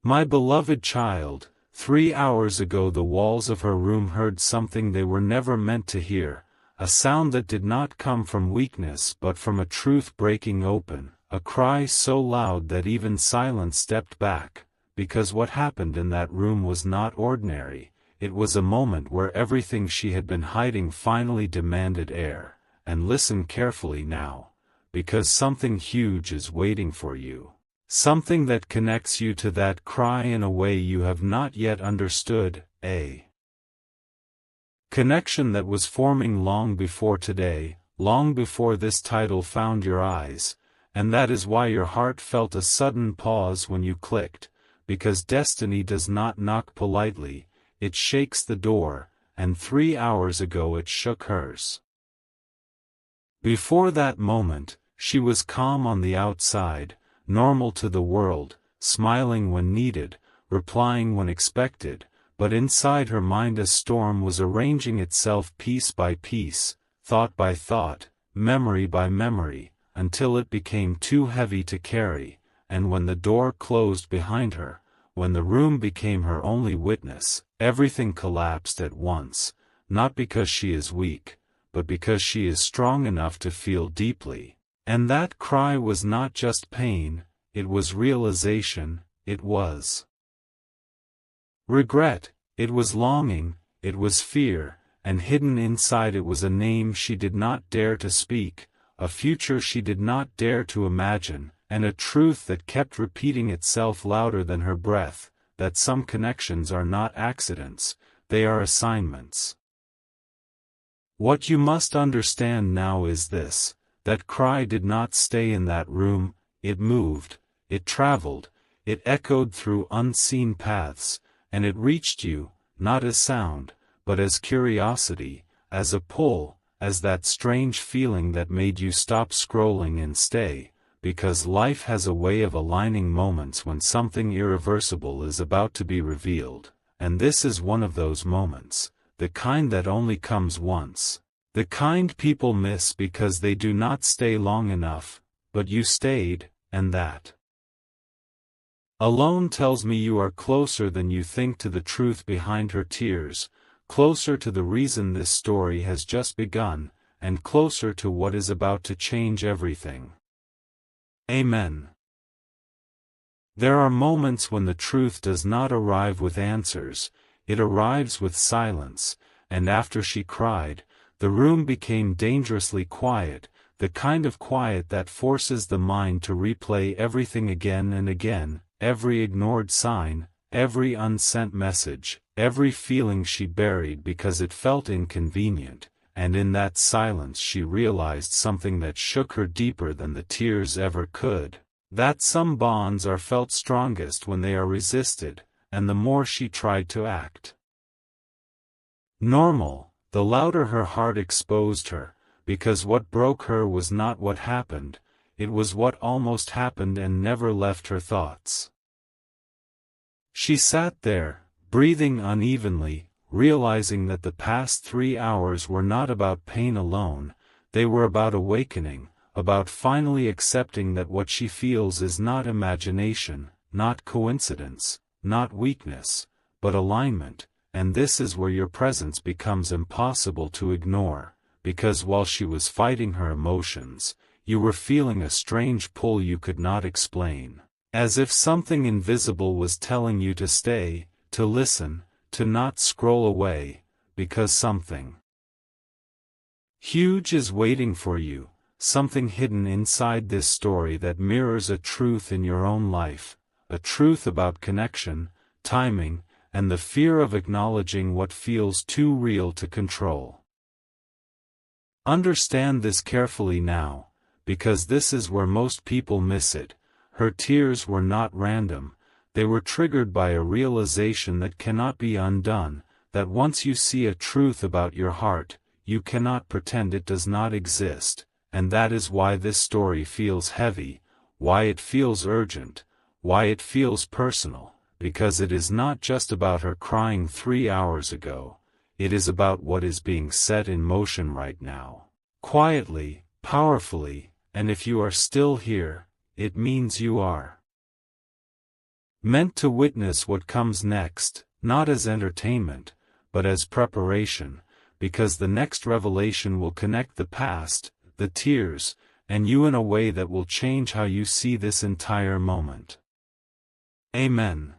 My beloved child, 3 hours ago the walls of her room heard something they were never meant to hear, a sound that did not come from weakness but from a truth breaking open, a cry so loud that even silence stepped back, because what happened in that room was not ordinary. It was a moment where everything she had been hiding finally demanded air. And listen carefully now, because something huge is waiting for you. Something that connects you to that cry in a way you have not yet understood, a connection that was forming long before today, long before this title found your eyes, and that is why your heart felt a sudden pause when you clicked, because destiny does not knock politely, it shakes the door, and 3 hours ago it shook hers. Before that moment, she was calm on the outside, normal to the world, smiling when needed, replying when expected, but inside her mind a storm was arranging itself piece by piece, thought by thought, memory by memory, until it became too heavy to carry, and when the door closed behind her, when the room became her only witness, everything collapsed at once, not because she is weak, but because she is strong enough to feel deeply. And that cry was not just pain, it was realization, it was regret, it was longing, it was fear, and hidden inside it was a name she did not dare to speak, a future she did not dare to imagine, and a truth that kept repeating itself louder than her breath, that some connections are not accidents, they are assignments. What you must understand now is this, that cry did not stay in that room, it moved, it traveled, it echoed through unseen paths, and it reached you, not as sound, but as curiosity, as a pull, as that strange feeling that made you stop scrolling and stay, because life has a way of aligning moments when something irreversible is about to be revealed, and this is one of those moments, the kind that only comes once, the kind people miss because they do not stay long enough, but you stayed, and that alone tells me you are closer than you think to the truth behind her tears, closer to the reason this story has just begun, and closer to what is about to change everything. Amen. There are moments when the truth does not arrive with answers, it arrives with silence, and after she cried, the room became dangerously quiet, the kind of quiet that forces the mind to replay everything again and again, every ignored sign, every unsent message, every feeling she buried because it felt inconvenient. And in that silence she realized something that shook her deeper than the tears ever could, that some bonds are felt strongest when they are resisted, and the more she tried to act normal, the louder her heart exposed her, because what broke her was not what happened, it was what almost happened and never left her thoughts. She sat there, breathing unevenly, realizing that the past 3 hours were not about pain alone, they were about awakening, about finally accepting that what she feels is not imagination, not coincidence, not weakness, but alignment, and this is where your presence becomes impossible to ignore, because while she was fighting her emotions, you were feeling a strange pull you could not explain, as if something invisible was telling you to stay, to listen, to not scroll away, because something huge is waiting for you, something hidden inside this story that mirrors a truth in your own life, a truth about connection, timing, and the fear of acknowledging what feels too real to control. Understand this carefully now, because this is where most people miss it. Her tears were not random. They were triggered by a realization that cannot be undone, that once you see a truth about your heart, you cannot pretend it does not exist, and that is why this story feels heavy, why it feels urgent, why it feels personal, because it is not just about her crying 3 hours ago, it is about what is being set in motion right now, quietly, powerfully, and if you are still here, it means you are meant to witness what comes next, not as entertainment, but as preparation, because the next revelation will connect the past, the tears, and you in a way that will change how you see this entire moment. Amen.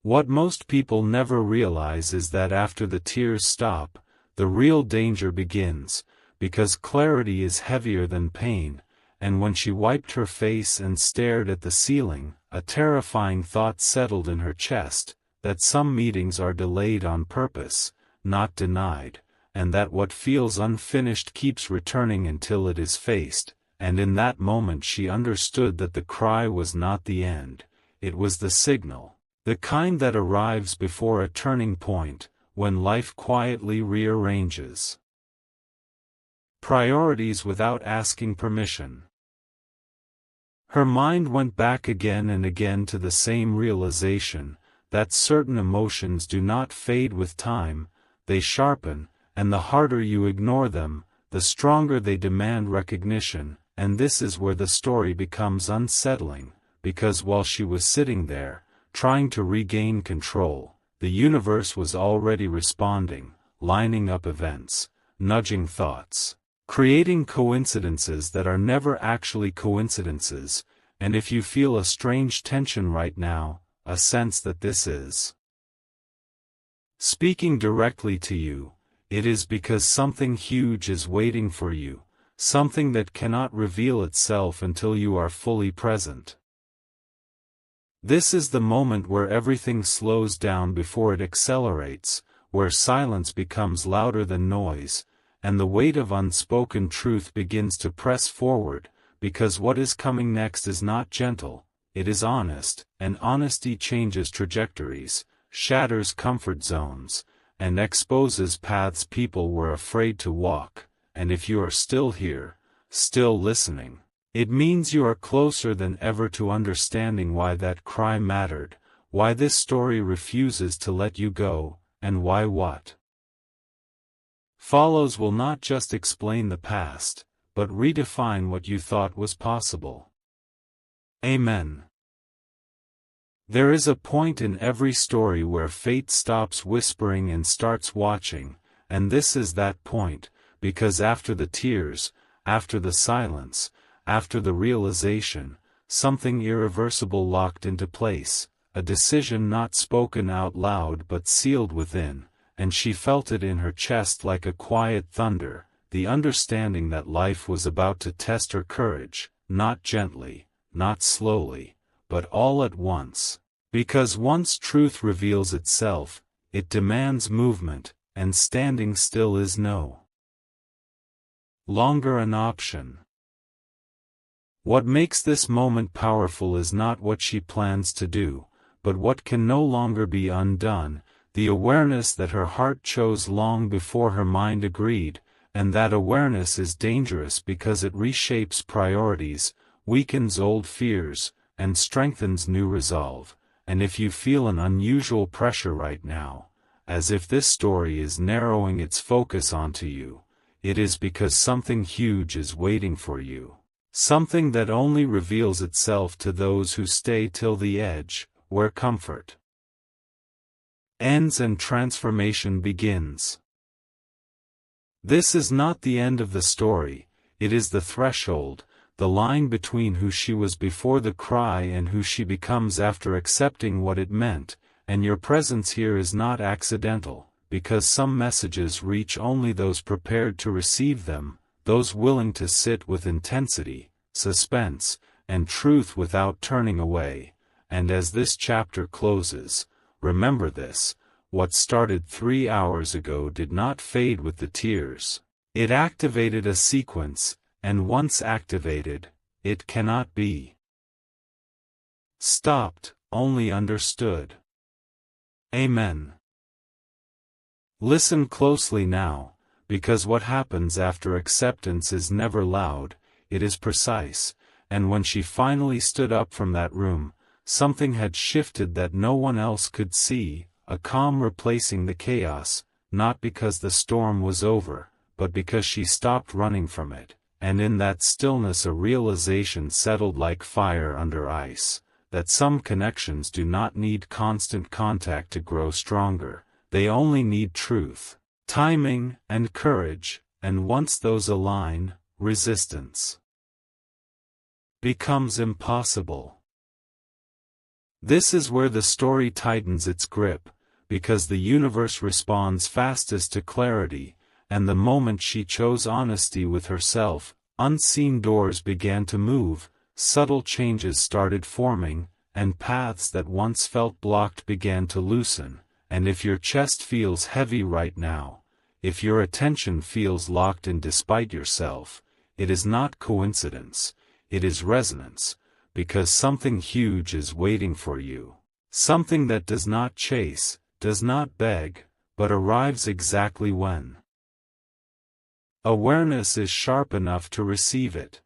What most people never realize is that after the tears stop, the real danger begins, because clarity is heavier than pain, and when she wiped her face and stared at the ceiling, a terrifying thought settled in her chest, that some meetings are delayed on purpose, not denied, and that what feels unfinished keeps returning until it is faced, and in that moment she understood that the cry was not the end, it was the signal, the kind that arrives before a turning point, when life quietly rearranges priorities without asking permission. Her mind went back again and again to the same realization, that certain emotions do not fade with time, they sharpen, and the harder you ignore them, the stronger they demand recognition, and this is where the story becomes unsettling, because while she was sitting there, trying to regain control, the universe was already responding, lining up events, nudging thoughts, creating coincidences that are never actually coincidences, and if you feel a strange tension right now, a sense that this is speaking directly to you, it is because something huge is waiting for you, something that cannot reveal itself until you are fully present. This is the moment where everything slows down before it accelerates, where silence becomes louder than noise, and the weight of unspoken truth begins to press forward, because what is coming next is not gentle, it is honest, and honesty changes trajectories, shatters comfort zones, and exposes paths people were afraid to walk, and if you are still here, still listening, it means you are closer than ever to understanding why that cry mattered, why this story refuses to let you go, and why what follows will not just explain the past, but redefine what you thought was possible. Amen. There is a point in every story where fate stops whispering and starts watching, and this is that point, because after the tears, after the silence, after the realization, something irreversible locked into place, a decision not spoken out loud but sealed within, and she felt it in her chest like a quiet thunder, the understanding that life was about to test her courage, not gently, not slowly, but all at once, because once truth reveals itself, it demands movement, and standing still is no longer an option. What makes this moment powerful is not what she plans to do, but what can no longer be undone, the awareness that her heart chose long before her mind agreed, and that awareness is dangerous because it reshapes priorities, weakens old fears, and strengthens new resolve, and if you feel an unusual pressure right now, as if this story is narrowing its focus onto you, it is because something huge is waiting for you. Something that only reveals itself to those who stay till the edge, where comfort ends and transformation begins. This is not the end of the story, it is the threshold, the line between who she was before the cry and who she becomes after accepting what it meant, and your presence here is not accidental, because some messages reach only those prepared to receive them, those willing to sit with intensity, suspense, and truth without turning away, and as this chapter closes, remember this, what started 3 hours ago did not fade with the tears. It activated a sequence, and once activated, it cannot be stopped, only understood. Amen. Listen closely now, because what happens after acceptance is never loud, it is precise, and when she finally stood up from that room, something had shifted that no one else could see, a calm replacing the chaos, not because the storm was over, but because she stopped running from it, and in that stillness a realization settled like fire under ice, that some connections do not need constant contact to grow stronger, they only need truth, timing, and courage, and once those align, resistance becomes impossible. This is where the story tightens its grip, because the universe responds fastest to clarity, and the moment she chose honesty with herself, unseen doors began to move, subtle changes started forming, and paths that once felt blocked began to loosen. And if your chest feels heavy right now, if your attention feels locked in despite yourself, it is not coincidence, it is resonance, because something huge is waiting for you. Something that does not chase, does not beg, but arrives exactly when awareness is sharp enough to receive it.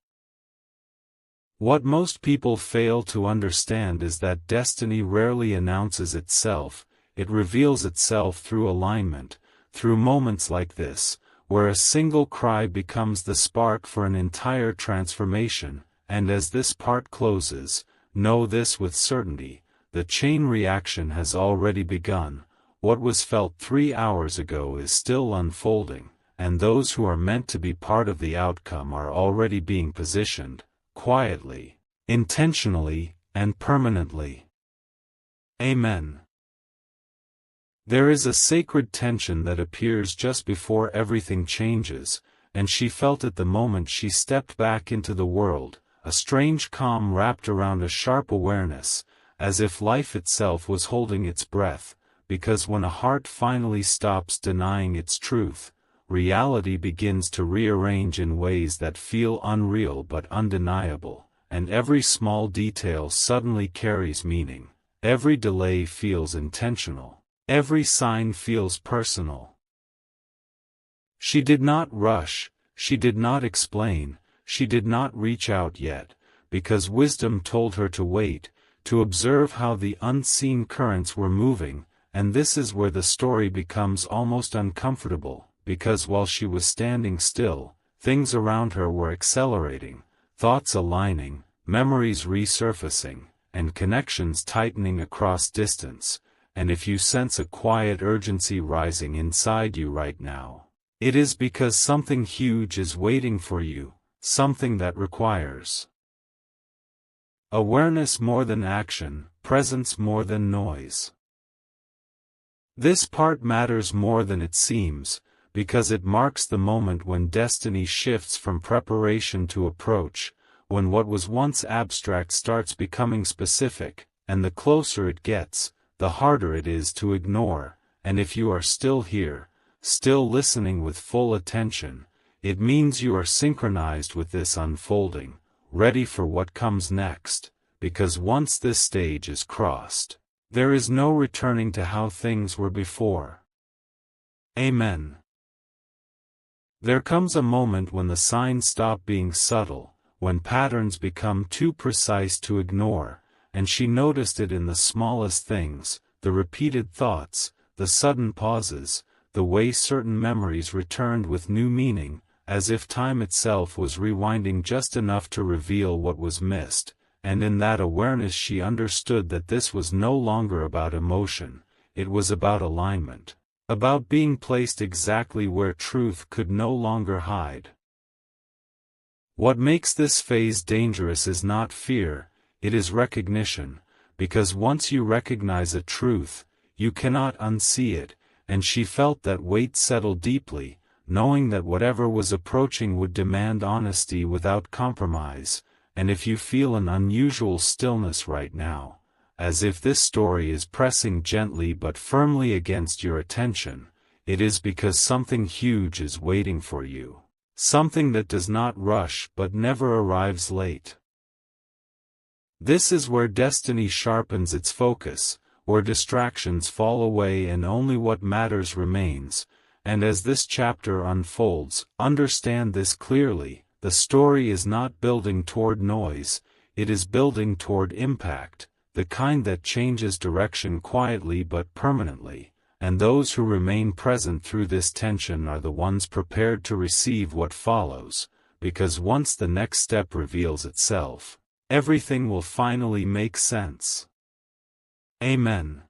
What most people fail to understand is that destiny rarely announces itself, it reveals itself through alignment, through moments like this, where a single cry becomes the spark for an entire transformation, and as this part closes, know this with certainty, the chain reaction has already begun. What was felt 3 hours ago is still unfolding, and those who are meant to be part of the outcome are already being positioned, quietly, intentionally, and permanently. Amen. There is a sacred tension that appears just before everything changes, and she felt it the moment she stepped back into the world, a strange calm wrapped around a sharp awareness, as if life itself was holding its breath, because when a heart finally stops denying its truth, reality begins to rearrange in ways that feel unreal but undeniable, and every small detail suddenly carries meaning, every delay feels intentional. Every sign feels personal. She did not rush, she did not explain, she did not reach out yet, because wisdom told her to wait, to observe how the unseen currents were moving, and this is where the story becomes almost uncomfortable, because while she was standing still, things around her were accelerating, thoughts aligning, memories resurfacing, and connections tightening across distance. And if you sense a quiet urgency rising inside you right now, it is because something huge is waiting for you, something that requires awareness more than action, presence more than noise. This part matters more than it seems, because it marks the moment when destiny shifts from preparation to approach, when what was once abstract starts becoming specific, and the closer it gets, the harder it is to ignore, and if you are still here, still listening with full attention, it means you are synchronized with this unfolding, ready for what comes next, because once this stage is crossed, there is no returning to how things were before. Amen. There comes a moment when the signs stop being subtle, when patterns become too precise to ignore, and she noticed it in the smallest things, the repeated thoughts, the sudden pauses, the way certain memories returned with new meaning, as if time itself was rewinding just enough to reveal what was missed, and in that awareness she understood that this was no longer about emotion, it was about alignment, about being placed exactly where truth could no longer hide. What makes this phase dangerous is not fear, it is recognition, because once you recognize a truth, you cannot unsee it, and she felt that weight settle deeply, knowing that whatever was approaching would demand honesty without compromise, and if you feel an unusual stillness right now, as if this story is pressing gently but firmly against your attention, it is because something huge is waiting for you, something that does not rush but never arrives late. This is where destiny sharpens its focus, where distractions fall away and only what matters remains, and as this chapter unfolds, understand this clearly, the story is not building toward noise, it is building toward impact, the kind that changes direction quietly but permanently, and those who remain present through this tension are the ones prepared to receive what follows, because once the next step reveals itself, Everything will finally make sense. Amen.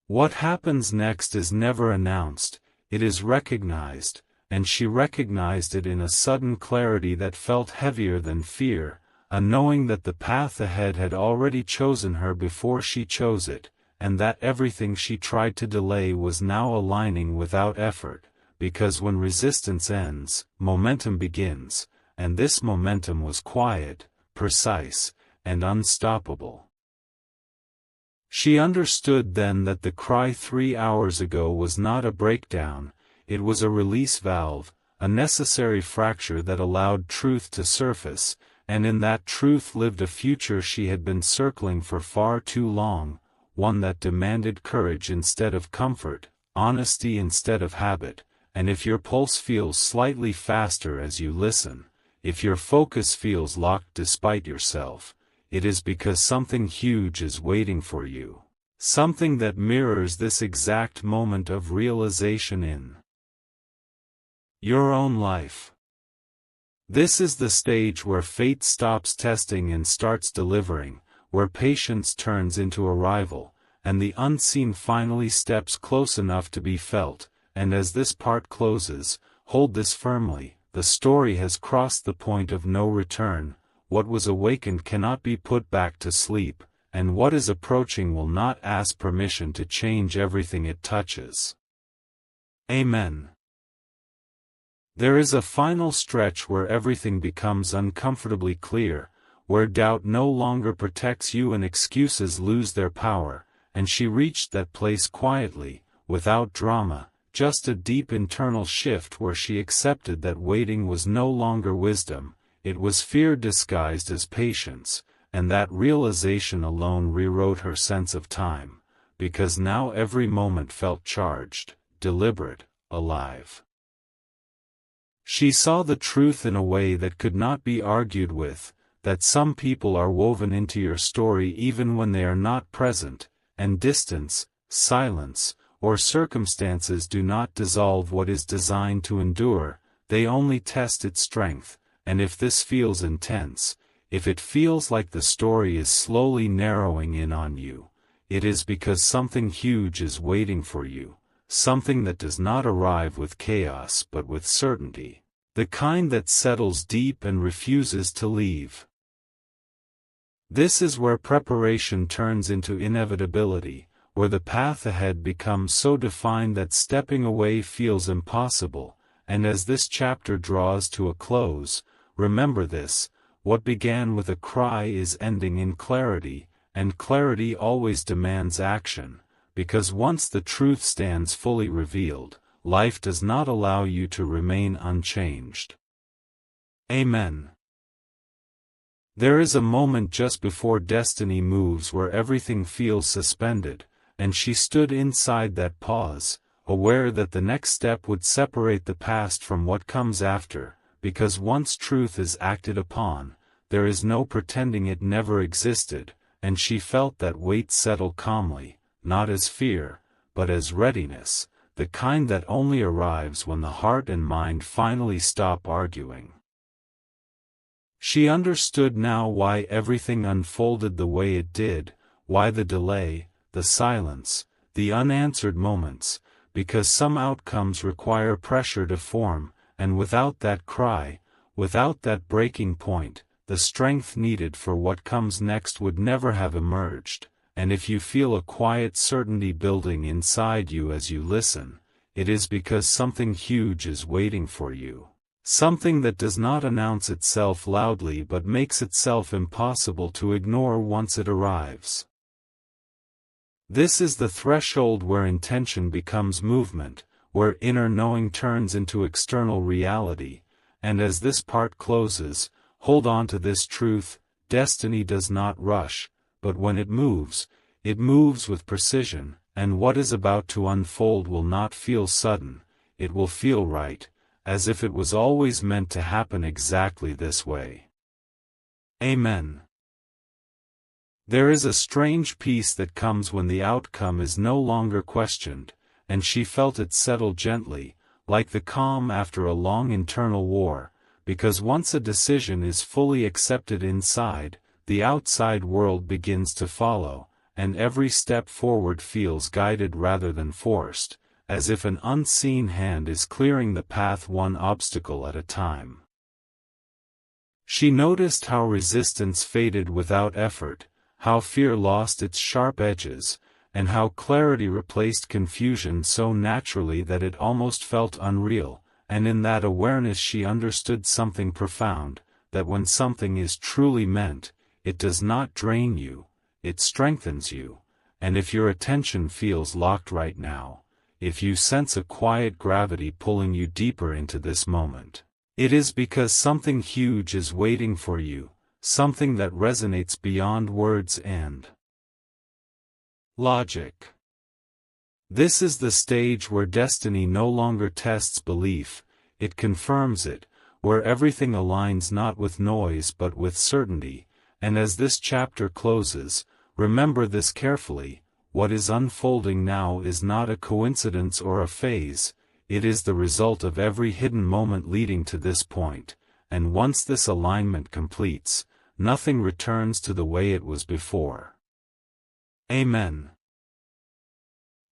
What happens next is never announced, it is recognized, and she recognized it in a sudden clarity that felt heavier than fear, a knowing that the path ahead had already chosen her before she chose it, and that everything she tried to delay was now aligning without effort, because when resistance ends, momentum begins, and this momentum was quiet, precise, and unstoppable. She understood then that the cry 3 hours ago was not a breakdown, it was a release valve, a necessary fracture that allowed truth to surface, and in that truth lived a future she had been circling for far too long, one that demanded courage instead of comfort, honesty instead of habit, and if your pulse feels slightly faster as you listen, if your focus feels locked despite yourself, it is because something huge is waiting for you, something that mirrors this exact moment of realization in your own life. This is the stage where fate stops testing and starts delivering, where patience turns into arrival, and the unseen finally steps close enough to be felt, and as this part closes, hold this firmly, the story has crossed the point of no return. What was awakened cannot be put back to sleep, and what is approaching will not ask permission to change everything it touches. Amen. There is a final stretch where everything becomes uncomfortably clear, where doubt no longer protects you and excuses lose their power, and she reached that place quietly, without drama, just a deep internal shift where she accepted that waiting was no longer wisdom. It was fear disguised as patience, and that realization alone rewrote her sense of time, because now every moment felt charged, deliberate, alive. She saw the truth in a way that could not be argued with, that some people are woven into your story even when they are not present, and distance, silence, or circumstances do not dissolve what is designed to endure, they only test its strength. And if this feels intense, if it feels like the story is slowly narrowing in on you, it is because something huge is waiting for you, something that does not arrive with chaos but with certainty, the kind that settles deep and refuses to leave. This is where preparation turns into inevitability, where the path ahead becomes so defined that stepping away feels impossible, and as this chapter draws to a close, remember this, what began with a cry is ending in clarity, and clarity always demands action, because once the truth stands fully revealed, life does not allow you to remain unchanged. Amen. There is a moment just before destiny moves where everything feels suspended, and she stood inside that pause, aware that the next step would separate the past from what comes after. Because once truth is acted upon, there is no pretending it never existed, and she felt that weight settle calmly, not as fear, but as readiness, the kind that only arrives when the heart and mind finally stop arguing. She understood now why everything unfolded the way it did, why the delay, the silence, the unanswered moments, because some outcomes require pressure to form, and without that cry, without that breaking point, the strength needed for what comes next would never have emerged, and if you feel a quiet certainty building inside you as you listen, it is because something huge is waiting for you, something that does not announce itself loudly but makes itself impossible to ignore once it arrives. This is the threshold where intention becomes movement, where inner knowing turns into external reality, and as this part closes, hold on to this truth, destiny does not rush, but when it moves with precision, and what is about to unfold will not feel sudden, it will feel right, as if it was always meant to happen exactly this way. Amen. There is a strange peace that comes when the outcome is no longer questioned, and she felt it settle gently, like the calm after a long internal war, because once a decision is fully accepted inside, the outside world begins to follow, and every step forward feels guided rather than forced, as if an unseen hand is clearing the path one obstacle at a time. She noticed how resistance faded without effort, how fear lost its sharp edges, and how clarity replaced confusion so naturally that it almost felt unreal, and in that awareness she understood something profound, that when something is truly meant, it does not drain you, it strengthens you, and if your attention feels locked right now, if you sense a quiet gravity pulling you deeper into this moment, it is because something huge is waiting for you, something that resonates beyond words and logic. This is the stage where destiny no longer tests belief, it confirms it, where everything aligns not with noise but with certainty, and as this chapter closes, remember this carefully: what is unfolding now is not a coincidence or a phase, it is the result of every hidden moment leading to this point, and once this alignment completes, nothing returns to the way it was before. Amen.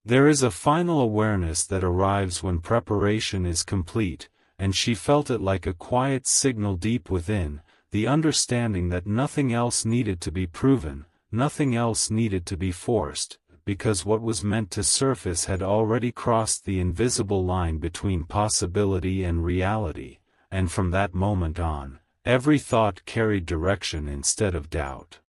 There is a final awareness that arrives when preparation is complete, and she felt it like a quiet signal deep within, the understanding that nothing else needed to be proven, nothing else needed to be forced, because what was meant to surface had already crossed the invisible line between possibility and reality, and from that moment on, every thought carried direction instead of doubt.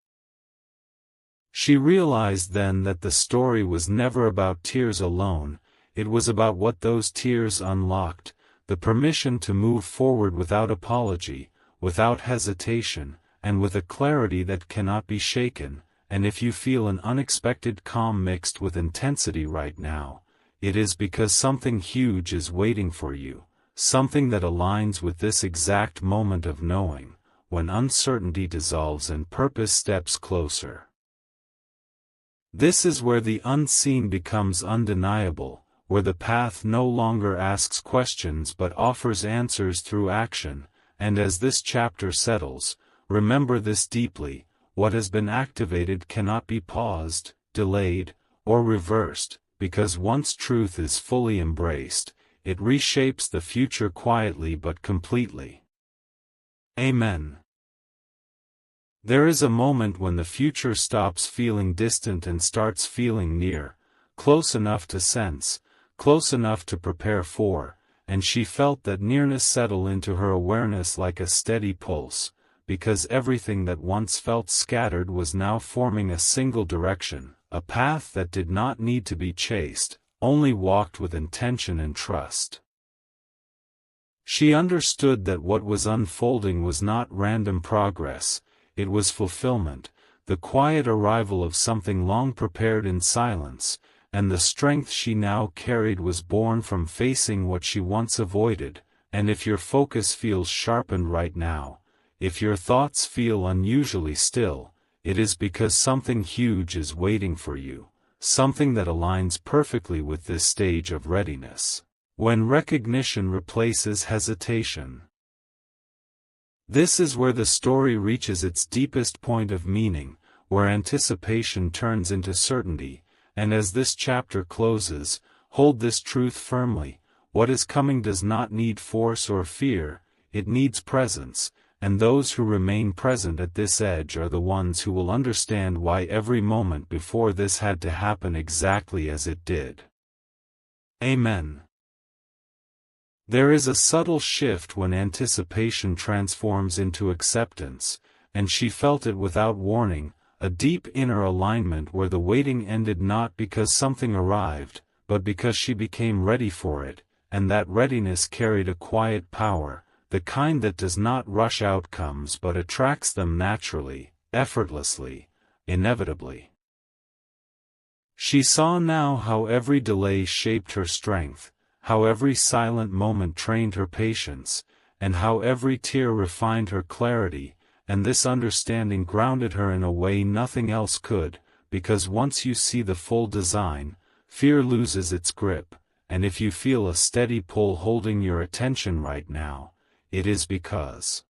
She realized then that the story was never about tears alone, it was about what those tears unlocked, the permission to move forward without apology, without hesitation, and with a clarity that cannot be shaken. And if you feel an unexpected calm mixed with intensity right now, it is because something huge is waiting for you, something that aligns with this exact moment of knowing, when uncertainty dissolves and purpose steps closer. This is where the unseen becomes undeniable, where the path no longer asks questions but offers answers through action, and as this chapter settles, remember this deeply: what has been activated cannot be paused, delayed, or reversed, because once truth is fully embraced, it reshapes the future quietly but completely. Amen. There is a moment when the future stops feeling distant and starts feeling near, close enough to sense, close enough to prepare for, and she felt that nearness settle into her awareness like a steady pulse, because everything that once felt scattered was now forming a single direction, a path that did not need to be chased, only walked with intention and trust. She understood that what was unfolding was not random progress, it was fulfillment, the quiet arrival of something long prepared in silence, and the strength she now carried was born from facing what she once avoided. And if your focus feels sharpened right now, if your thoughts feel unusually still, it is because something huge is waiting for you, something that aligns perfectly with this stage of readiness, when recognition replaces hesitation. This is where the story reaches its deepest point of meaning, where anticipation turns into certainty, and as this chapter closes, hold this truth firmly: what is coming does not need force or fear, it needs presence, and those who remain present at this edge are the ones who will understand why every moment before this had to happen exactly as it did. Amen. There is a subtle shift when anticipation transforms into acceptance, and she felt it without warning, a deep inner alignment where the waiting ended not because something arrived, but because she became ready for it, and that readiness carried a quiet power, the kind that does not rush outcomes but attracts them naturally, effortlessly, inevitably. She saw now how every delay shaped her strength, how every silent moment trained her patience, and how every tear refined her clarity, and this understanding grounded her in a way nothing else could, because once you see the full design, fear loses its grip, and if you feel a steady pull holding your attention right now, it is because